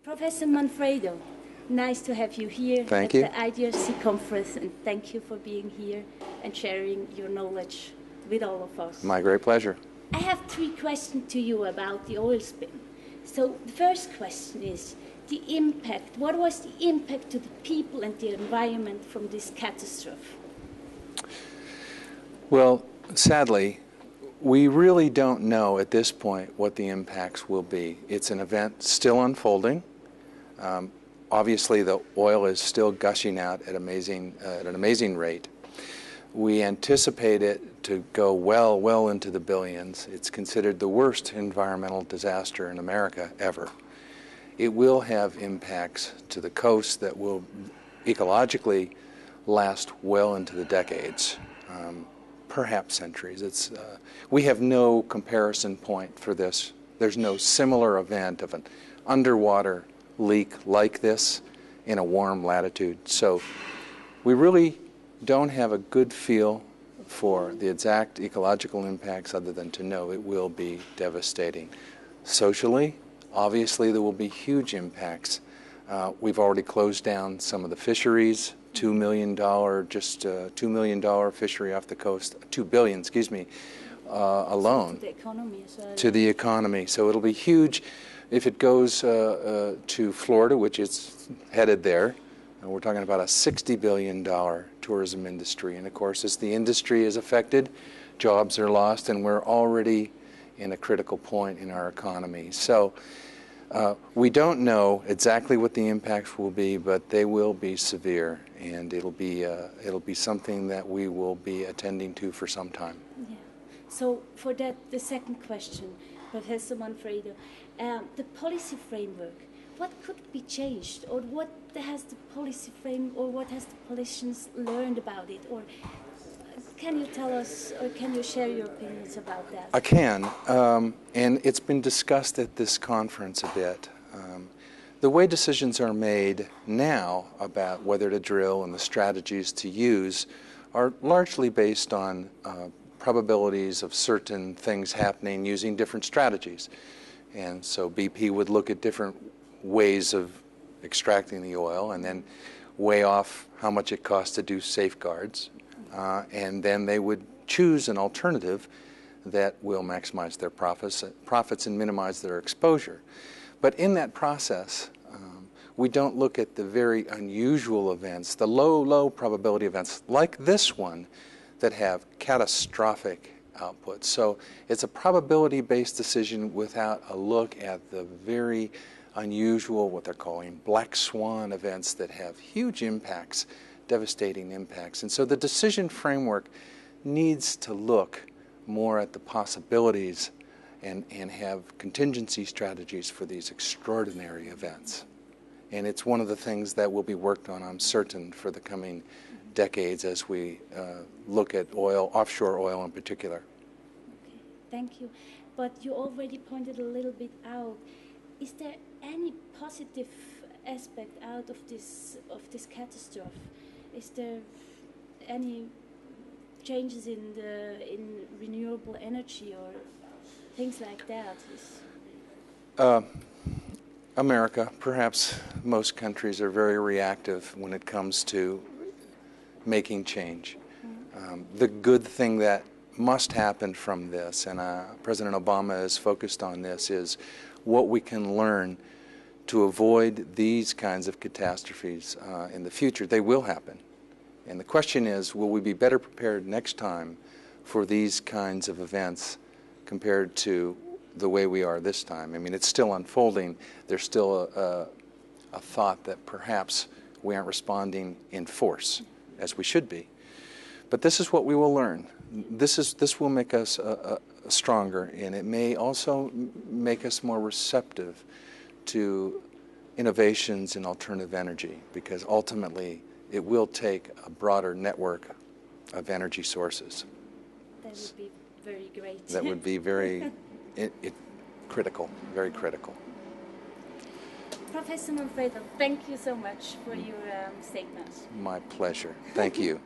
Professor Manfredo, nice to have you here Thank at you. the IDRC conference, and thank you for being here and sharing your knowledge with all of us. My great pleasure. I have 3 questions to you about the oil spill. So the first question is the impact. What was the impact to the people and the environment from this catastrophe? Well, sadly, we really don't know at this point what the impacts will be. It's an event still unfolding. Obviously, the oil is still gushing out at an amazing rate. We anticipate it to go well into the billions. It's considered the worst environmental disaster in America ever. It will have impacts to the coast that will ecologically last well into the decades, perhaps centuries. We have no comparison point for this. There's no similar event of an underwater leak like this in a warm latitude. So we really don't have a good feel for the exact ecological impacts other than to know it will be devastating. Socially, obviously there will be huge impacts. We've already closed down some of the fisheries, $2 million, just $2 million fishery off the coast, $2 billion, excuse me, alone. To the economy as well. To the economy. So it'll be huge if it goes to Florida, which is headed there. And we're talking about a $60 billion tourism industry. And of course, as the industry is affected, jobs are lost, and we're already in a critical point in our economy. So we don't know exactly what the impacts will be, but they will be severe, and it'll be something that we will be attending to for some time. Yeah. So for that, the second question, Professor Manfredo, the policy framework. What could be changed, or what has the policy frame, or what has the politicians learned about it, or can you tell us, or can you share your opinions about that? I can, and it's been discussed at this conference a bit. The way decisions are made now about whether to drill and the strategies to use are largely based on probabilities of certain things happening using different strategies. And so BP would look at different ways of extracting the oil and then weigh off how much it costs to do safeguards. And then they would choose an alternative that will maximize their profits and minimize their exposure. But in that process, we don't look at the very unusual events, the low probability events like this one that have catastrophic outputs. So it's a probability-based decision without a look at the very unusual, what they're calling black swan events that have huge impacts, devastating impacts. And so the decision framework needs to look more at the possibilities and have contingency strategies for these extraordinary events. And it's one of the things that will be worked on, I'm certain, for the coming decades as we look at oil, offshore oil in particular. Okay, thank you. But you already pointed a little bit out. Is there any positive aspect out of this catastrophe? Is there any changes in renewable energy or things like that? America, perhaps most countries, are very reactive when it comes to making change. The good thing that must happen from this, and President Obama is focused on this, is what we can learn to avoid these kinds of catastrophes in the future. They will happen. And the question is, will we be better prepared next time for these kinds of events compared to the way we are this time? I mean, it's still unfolding. There's still a thought that perhaps we aren't responding in force as we should be. But this is what we will learn. This will make us stronger, and it may also make us more receptive to innovations in alternative energy, because ultimately it will take a broader network of energy sources. That would be very great. That would be very critical, very critical. Professor Manfredo, thank you so much for your statements. My pleasure. Thank you.